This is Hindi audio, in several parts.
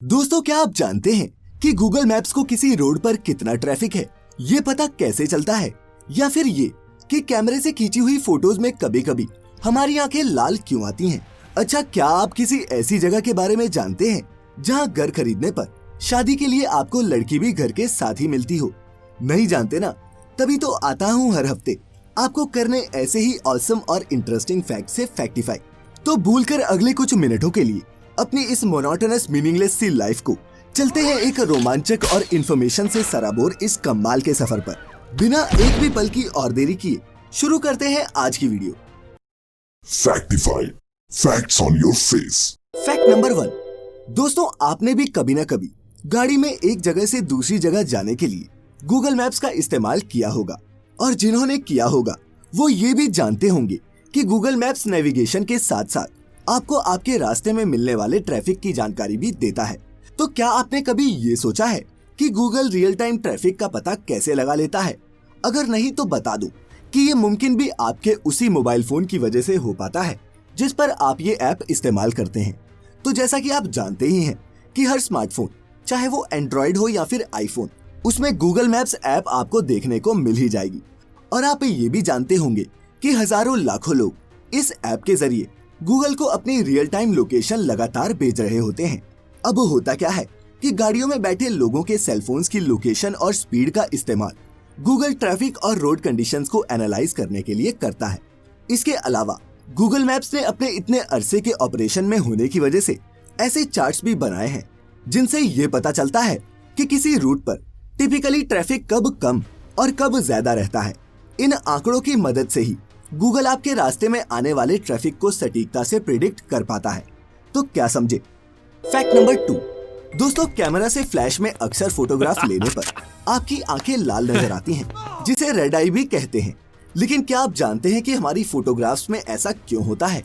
दोस्तों, क्या आप जानते हैं कि गूगल मैप्स को किसी रोड पर कितना ट्रैफिक है ये पता कैसे चलता है? या फिर ये कि कैमरे से खींची हुई फोटोज में कभी कभी हमारी आंखें लाल क्यों आती हैं? अच्छा, क्या आप किसी ऐसी जगह के बारे में जानते हैं जहां घर खरीदने पर शादी के लिए आपको लड़की भी घर के साथ ही मिलती हो? नहीं जानते ना? तभी तो आता हूँ हर हफ्ते आपको करने ऐसे ही ऑसम और इंटरेस्टिंग फैक्ट से फैक्टिफाई। तो भूलकर अगले कुछ मिनटों के लिए अपनी इस मोनोटोनस मीनिंगलेस सी लाइफ को चलते हैं एक रोमांचक और इन्फॉर्मेशन से सराबोर इस कमाल के सफर पर। बिना एक भी पल की और देरी किए शुरू करते हैं आज की video. Factified, facts on your face. Fact number 1। दोस्तों, आपने भी कभी ना कभी गाड़ी में एक जगह से दूसरी जगह जाने के लिए गूगल मैप्स का इस्तेमाल किया होगा, और जिन्होंने किया होगा वो ये भी जानते होंगे कि गूगल मैप्स नेविगेशन के साथ साथ आपको आपके रास्ते में मिलने वाले ट्रैफिक की जानकारी भी देता है। तो क्या आपने कभी ये सोचा है कि गूगल रियल टाइम ट्रैफिक का पता कैसे लगा लेता है? अगर नहीं तो बता दूं कि ये मुमकिन भी आपके उसी मोबाइल फोन की वजह से हो पाता है जिस पर आप ये ऐप इस्तेमाल करते हैं। तो जैसा कि आप जानते ही हैं कि हर स्मार्टफोन, चाहे वो एंड्रॉइड हो या फिर आईफोन, उसमें गूगल मैप्स ऐप आपको देखने को मिल ही जाएगी। और आप ये भी जानते होंगे कि हजारों लाखों लोग इस ऐप के जरिए गूगल को अपनी रियल टाइम लोकेशन लगातार भेज रहे होते हैं। अब होता क्या है कि गाड़ियों में बैठे लोगों के सेलफोन्स की लोकेशन और स्पीड का इस्तेमाल गूगल ट्रैफिक और रोड कंडीशंस को एनालाइज करने के लिए करता है। इसके अलावा गूगल मैप्स ने अपने इतने अरसे के ऑपरेशन में होने की वजह से ऐसे चार्ट्स भी बनाए हैं जिनसे ये पता चलता है कि किसी रूट पर टिपिकली ट्रैफिक कब कम और कब ज्यादा रहता है। इन आंकड़ों की मदद से ही गूगल आपके रास्ते में आने वाले ट्रैफिक को सटीकता से प्रिडिक्ट कर पाता है। तो क्या समझे? Fact number 2। दोस्तों, कैमरा से फ्लैश में अक्सर फोटोग्राफ लेने पर आपकी आंखें लाल नजर आती हैं, जिसे रेड आई भी कहते हैं। लेकिन क्या आप जानते हैं कि हमारी फोटोग्राफ्स में ऐसा क्यों होता है?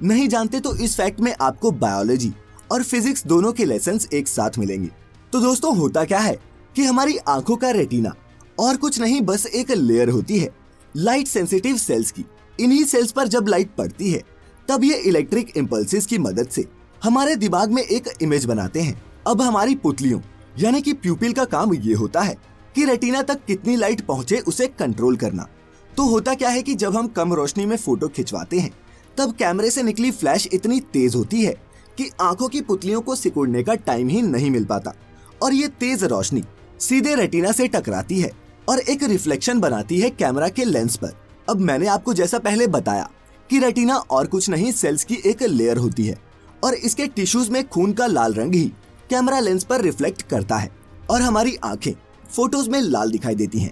नहीं जानते तो इस फैक्ट में आपको बायोलॉजी और फिजिक्स दोनों के लेसन्स एक साथ मिलेंगे। तो दोस्तों, होता क्या है कि हमारी आंखों का रेटिना और कुछ नहीं, बस एक लेयर होती है लाइट सेंसिटिव सेल्स की। इन्हीं सेल्स पर जब लाइट पड़ती है तब ये इलेक्ट्रिक इम्पल्सेस की मदद से हमारे दिमाग में एक इमेज बनाते हैं। अब हमारी पुतलियों यानी कि प्यूपिल का काम ये होता है कि रेटिना तक कितनी लाइट पहुंचे उसे कंट्रोल करना। तो होता क्या है कि जब हम कम रोशनी में फोटो खिंचवाते हैं तब कैमरे से निकली फ्लैश इतनी तेज होती है कि आंखों की पुतलियों को सिकुड़ने का टाइम ही नहीं मिल पाता, और ये तेज रोशनी सीधे रेटिना से टकराती है और एक रिफ्लेक्शन बनाती है कैमरा के लेंस पर। अब मैंने आपको जैसा पहले बताया कि रेटिना और कुछ नहीं, सेल्स की एक लेयर होती है, और इसके टिश्यूज में खून का लाल रंग ही कैमरा लेंस पर रिफ्लेक्ट करता है और हमारी आंखें फोटोज में लाल दिखाई देती हैं।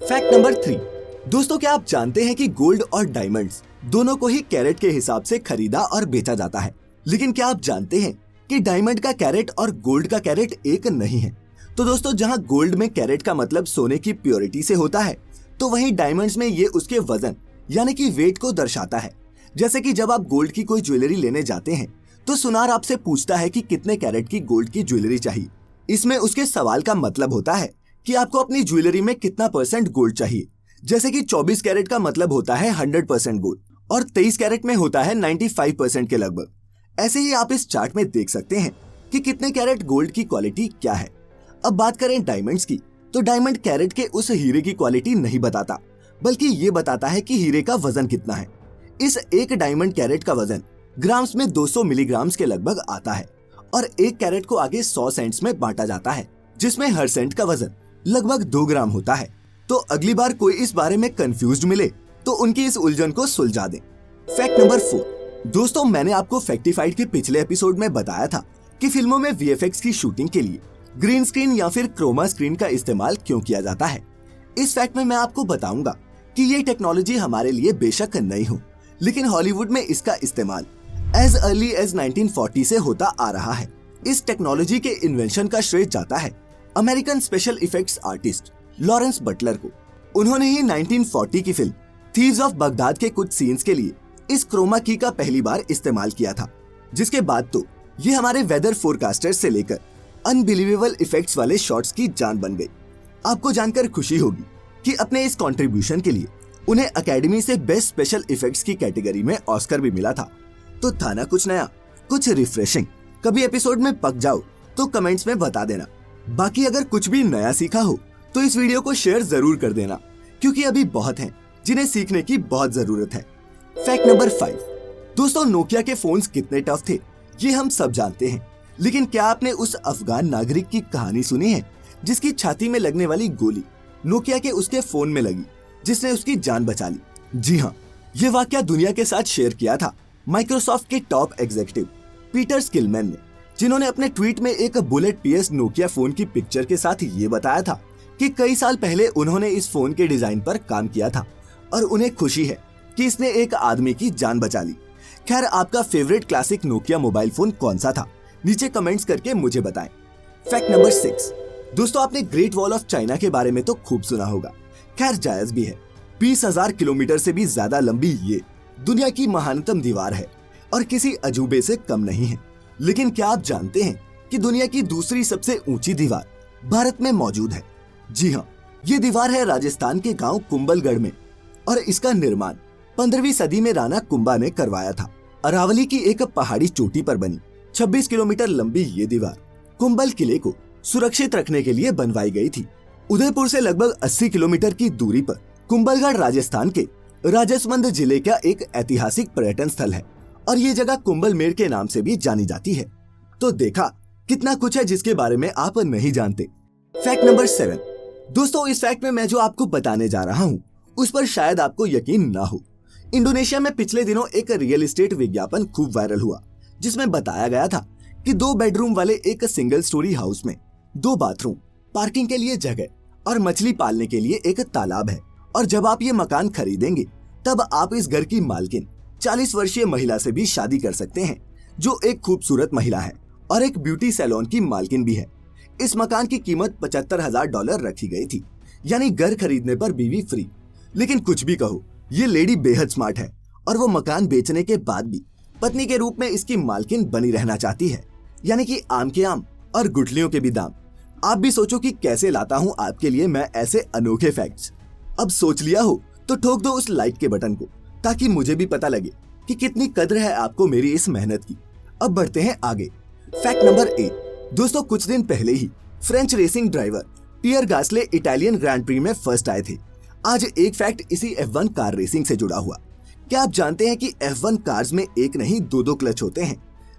Fact number 3। दोस्तों, क्या आप जानते हैं कि गोल्ड और डायमंड्स दोनों को ही कैरेट के हिसाब से खरीदा और बेचा जाता है? लेकिन क्या आप जानते हैं कि डायमंड का कैरेट और गोल्ड का कैरेट एक नहीं है? तो दोस्तों, जहां गोल्ड में कैरेट का मतलब सोने की प्योरिटी से होता है, तो वहीं डायमंड्स में ये उसके वजन यानी कि वेट को दर्शाता है। जैसे कि जब आप गोल्ड की कोई ज्वेलरी लेने जाते हैं तो सुनार आपसे पूछता है कि कितने कैरेट की गोल्ड की ज्वेलरी चाहिए। इसमें उसके सवाल का मतलब होता है कि आपको अपनी ज्वेलरी में कितना % गोल्ड चाहिए। जैसे कि 24 कैरेट का मतलब होता है 100% गोल्ड, और 23 कैरेट में होता है 95% के लगभग। ऐसे ही आप इस चार्ट में देख सकते हैं कि कितने कैरेट गोल्ड की क्वालिटी क्या है। अब बात करें डायमंड्स की, तो डायमंड कैरेट के उस हीरे की क्वालिटी नहीं बताता, बल्कि ये बताता है कि हीरे का वजन कितना है। इस एक डायमंड कैरेट का वजन ग्राम्स में 200 मिलीग्राम्स के लगभग आता है, और एक कैरेट को आगे 100 सेंट्स में बांटा जाता है, जिसमें हर सेंट का वजन लगभग 2 ग्राम होता है। तो अगली बार कोई इस बारे में कंफ्यूज्ड मिले तो उनकी इस उलझन को सुलझा दें। Fact number 4। दोस्तों, मैंने आपको फैक्टिफाइड के पिछले एपिसोड में बताया था कि फिल्मों में वीएफएक्स की शूटिंग के लिए ग्रीन स्क्रीन या फिर क्रोमा स्क्रीन का इस्तेमाल क्यों किया जाता है। इस फैक्ट में मैं आपको बताऊंगा कि ये टेक्नोलॉजी हमारे लिए बेशक नई हो, लेकिन हॉलीवुड में इसका इस्तेमाल एज अर्ली एज 1940 से होता आ रहा है। इस टेक्नोलॉजी के इन्वेंशन का श्रेय जाता है American special effects artist Lawrence Butler को। उन्होंने ही 1940 की फिल्म थीव्स ऑफ बगदाद के कुछ सीन्स के लिए इस क्रोमा की का पहली बार इस्तेमाल किया था, जिसके बाद तो ये हमारे वेदर फोरकास्टर्स से लेकर अनबिलीवेबल इफेक्ट्स वाले शॉट्स की जान बन गई। आपको जानकर खुशी होगी कि अपने इस कंट्रीब्यूशन के लिए उन्हें अकेडमी से बेस्ट स्पेशल इफेक्ट्स की कैटेगरी में ऑस्कर भी मिला था। तो था ना कुछ नया, कुछ रिफ्रेशिंग। कभी एपिसोड में पक जाओ तो कमेंट्स में बता देना। बाकी अगर कुछ भी नया सीखा हो तो इस वीडियो को शेयर जरूर कर देना, क्योंकि अभी बहुत हैं जिन्हें सीखने की बहुत जरूरत है। Fact number 5। दोस्तों, नोकिया के फोन्स कितने टफ थे ये हम सब जानते हैं, लेकिन क्या आपने उस अफगान नागरिक की कहानी सुनी है जिसकी छाती में लगने वाली गोली नोकिया के उसके फोन में लगी, जिसने उसकी जान बचा ली? जी हाँ, ये वाकया दुनिया के साथ शेयर किया था माइक्रोसॉफ्ट के टॉप एग्जीक्यूटिव पीटर स्किलमैन ने, जिन्होंने अपने ट्वीट में एक बुलेट PS नोकिया फोन की पिक्चर के साथ ये बताया था कि कई साल पहले उन्होंने इस फोन के डिजाइन पर काम किया था और उन्हें खुशी है कि इसने एक आदमी की जान बचा ली। खैर, आपका favourite classic Nokia mobile phone कौन सा था? नीचे कमेंट्स करके मुझे बताएं। Fact number 6। दोस्तों, आपने ग्रेट वॉल ऑफ चाइना के बारे में तो खूब सुना होगा, खैर जायज भी है। 20,000 किलोमीटर से भी ज्यादा लंबी ये दुनिया की महानतम दीवार है और किसी अजूबे से कम नहीं है। लेकिन क्या आप जानते हैं कि दुनिया की दूसरी सबसे ऊंची दीवार भारत में मौजूद है? जी हाँ, ये दीवार है राजस्थान के गांव कुंभलगढ़ में और इसका निर्माण 15वीं सदी में राणा कुंभा ने करवाया था। अरावली की एक पहाड़ी चोटी पर बनी 26 किलोमीटर लंबी ये दीवार कुंभल किले को सुरक्षित रखने के लिए बनवाई गई थी। उदयपुर से लगभग 80 किलोमीटर की दूरी पर कुंभलगढ़ राजस्थान के राजसमंद जिले का एक ऐतिहासिक पर्यटन स्थल है और ये जगह कुंभलमेर के नाम से भी जानी जाती है। तो देखा, कितना कुछ है जिसके बारे में आप नहीं जानते। Fact number 7। दोस्तों, इस फैक्ट में मैं जो आपको बताने जा रहा हूँ उस पर शायद आपको यकीन ना हो। इंडोनेशिया में पिछले दिनों एक रियल एस्टेट विज्ञापन खूब वायरल हुआ, जिसमें बताया गया था कि 2 बेडरूम वाले एक सिंगल स्टोरी हाउस में 2 बाथरूम, पार्किंग के लिए जगह और मछली पालने के लिए एक तालाब है। और जब आप ये मकान खरीदेंगे तब आप इस घर की मालकिन 40 वर्षीय महिला से भी शादी कर सकते हैं, जो एक खूबसूरत महिला है और एक ब्यूटी सैलून की मालकिन भी है। इस मकान की कीमत $75,000 रखी गई थी, यानी घर खरीदने पर बीवी फ्री। लेकिन कुछ भी कहो, ये लेडी बेहद स्मार्ट है और वो मकान बेचने के बाद भी पत्नी के रूप में इसकी मालकिन बनी रहना चाहती है, यानी कि आम के आम और गुठलियों के भी दाम। आप भी सोचो कि कैसे लाता हूँ आपके लिए मैं ऐसे अनोखे फैक्ट्स। अब सोच लिया हो तो ठोक दो उस लाइक के बटन को, ताकि मुझे भी पता लगे कि कितनी कद्र है आपको मेरी इस मेहनत की। अब बढ़ते हैं आगे। Fact number 8। दोस्तों, कुछ दिन पहले ही फ्रेंच रेसिंग ड्राइवर पियर गास्ले इटालियन ग्रैंड प्री में फर्स्ट आए थे। आज एक फैक्ट इसी F1 कार रेसिंग से जुड़ा हुआ। क्या आप जानते हैं कि F1 कार्स में एक नहीं 2 क्लच होते हैं?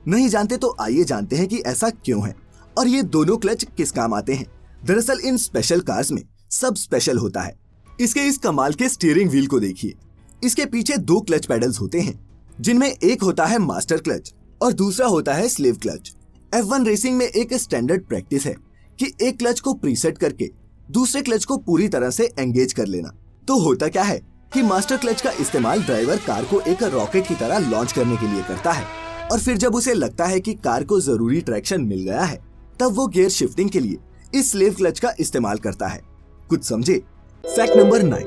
नहीं जानते तो आइए जानते हैं कि ऐसा क्यों है और ये दोनों क्लच किस काम आते हैं। दरअसल इन स्पेशल कार्स में सब स्पेशल होता है। इसके इस कमाल के स्टीयरिंग व्हील को देखिए। इसके पीछे 2 क्लच पेडल्स होते हैं, जिनमें एक होता है मास्टर क्लच और दूसरा होता है स्लेव क्लच। F1 रेसिंग में एक स्टैंडर्ड प्रैक्टिस है कि एक क्लच को प्रीसेट करके दूसरे क्लच को पूरी तरह से एंगेज कर लेना। तो होता क्या है कि मास्टर क्लच का इस्तेमाल ड्राइवर कार को एक रॉकेट की तरह लॉन्च करने के लिए करता है और फिर जब उसे लगता है कि कार को जरूरी ट्रैक्शन मिल गया है, तब वो गियर शिफ्टिंग के लिए इस स्लेव क्लच का इस्तेमाल करता है। कुछ समझे? Fact number 9।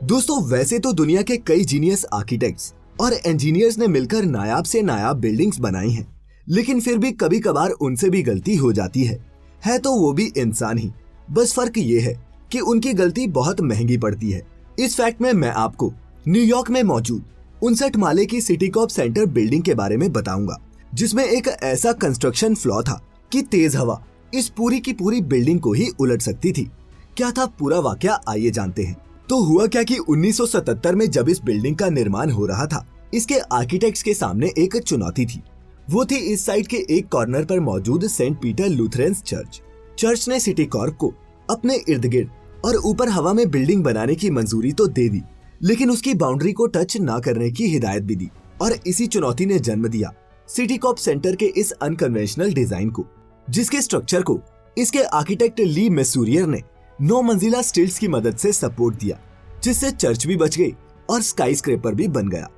दोस्तों, वैसे तो दुनिया के कई जीनियस आर्किटेक्ट्स और इंजीनियर्स ने मिलकर नायाब से नायाब बिल्डिंग्स बनाई हैं, लेकिन फिर भी कभी कभार उनसे भी गलती हो जाती है तो वो भी इंसान ही। बस फर्क ये है कि उनकी गलती बहुत महंगी पड़ती है। इस फैक्ट में मैं आपको न्यूयॉर्क में मौजूद 59 माले की सिटी कॉप सेंटर बिल्डिंग के बारे में बताऊंगा, जिसमें एक ऐसा कंस्ट्रक्शन फ्लॉ था कि तेज हवा इस पूरी की पूरी बिल्डिंग को ही उलट सकती थी। क्या था पूरा वाकया, आइए जानते हैं। तो हुआ क्या कि 1977 में जब इस बिल्डिंग का निर्माण हो रहा था, इसके आर्किटेक्ट्स के सामने एक चुनौती थी। वो थी इस साइड के एक कॉर्नर पर मौजूद सेंट पीटर लूथरेंस चर्च। चर्च ने सिटी कॉर्प को अपने इर्द गिर्द और ऊपर हवा में बिल्डिंग बनाने की मंजूरी तो दे दी, लेकिन उसकी बाउंड्री को टच ना करने की हिदायत भी दी। और इसी चुनौती ने जन्म दिया सिटी कॉप सेंटर के इस अनकन्वेंशनल डिजाइन को, जिसके स्ट्रक्चर को इसके आर्किटेक्ट ली मैसूरियर ने 9 मंजिला स्टिल्स की मदद से सपोर्ट दिया, जिससे चर्च भी बच गई और स्काई स्क्रेपर भी बन गया।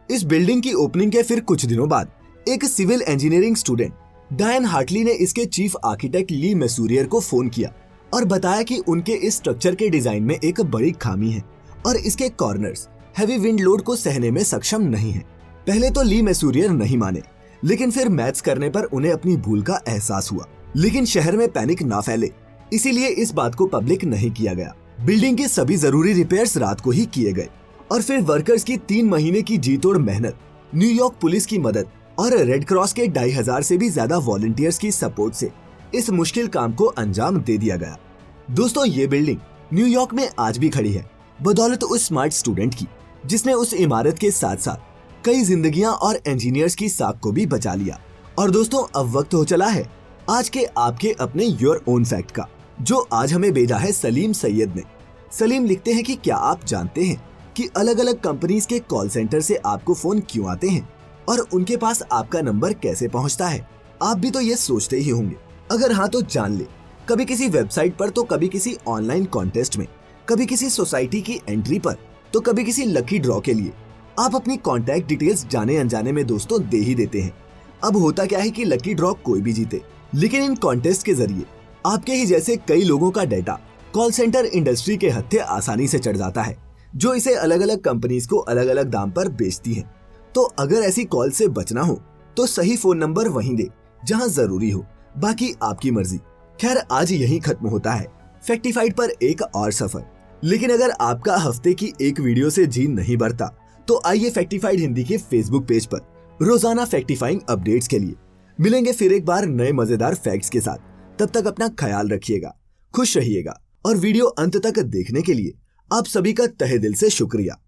इस बिल्डिंग की ओपनिंग के फिर कुछ दिनों बाद एक सिविल इंजीनियरिंग स्टूडेंट डायन हार्टली ने इसके चीफ आर्किटेक्ट ली मैसूरियर को फोन किया और बताया कि उनके इस स्ट्रक्चर के डिजाइन में एक बड़ी खामी है और इसके कॉर्नर्स हैवी विंड लोड को सहने में सक्षम नहीं है। पहले तो ली मैसूरियर नहीं माने, लेकिन फिर मैथ्स करने पर उन्हें अपनी भूल का एहसास हुआ। लेकिन शहर में पैनिक ना फैले, इसीलिए इस बात को पब्लिक नहीं किया गया। बिल्डिंग के सभी जरूरी रिपेयर्स रात को ही किए गए और फिर वर्कर्स की 3 महीने की जी तोड़ मेहनत, न्यूयॉर्क पुलिस की मदद और रेड क्रॉस के 2500 से भी ज्यादा वॉलंटियर्स की सपोर्ट से इस मुश्किल काम को अंजाम दे दिया गया। दोस्तों, ये बिल्डिंग न्यूयॉर्क में आज भी खड़ी है, बदौलत उस स्मार्ट स्टूडेंट की जिसने उस इमारत के साथ साथ कई जिंदगियां और इंजीनियर्स की साख को भी बचा लिया। और दोस्तों, अब वक्त हो चला है आज के आपके अपने योर ओन फैक्ट का, जो आज हमें भेजा है सलीम सैयद ने। सलीम लिखते हैं कि क्या आप जानते हैं कि अलग अलग कंपनीज के कॉल सेंटर से आपको फोन क्यों आते हैं और उनके पास आपका नंबर कैसे पहुंचता है? आप भी तो ये सोचते ही होंगे। अगर हाँ तो जान ले, कभी किसी वेबसाइट पर तो कभी किसी ऑनलाइन कॉन्टेस्ट में, कभी किसी सोसाइटी की एंट्री पर तो कभी किसी लकी ड्रॉ के लिए आप अपनी कॉन्टैक्ट डिटेल्स जाने अनजाने में दोस्तों दे ही देते हैं। अब होता क्या है कि लकी ड्रॉ कोई भी जीते, लेकिन इन कॉन्टेस्ट के जरिए आपके ही जैसे कई लोगों का डाटा कॉल सेंटर इंडस्ट्री के हत्थे आसानी से चढ़ जाता है, जो इसे अलग अलग कंपनीज को अलग अलग दाम पर बेचती हैं। तो अगर ऐसी कॉल से बचना हो तो सही फोन नंबर वहीं दे जहां जरूरी हो, बाकी आपकी मर्जी। खैर, आज यही खत्म होता है फैक्टिफाइड पर एक और सफर। लेकिन अगर आपका हफ्ते की एक वीडियो से जी नहीं भरता तो आइए फैक्टिफाइड हिंदी के फेसबुक पेज पर रोजाना फैक्टिफाइंग अपडेट्स के लिए मिलेंगे फिर एक बार नए मजेदार फैक्ट्स के साथ। तब तक अपना ख्याल रखिएगा, खुश रहिएगा और वीडियो अंत तक देखने के लिए आप सभी का तहे दिल से शुक्रिया।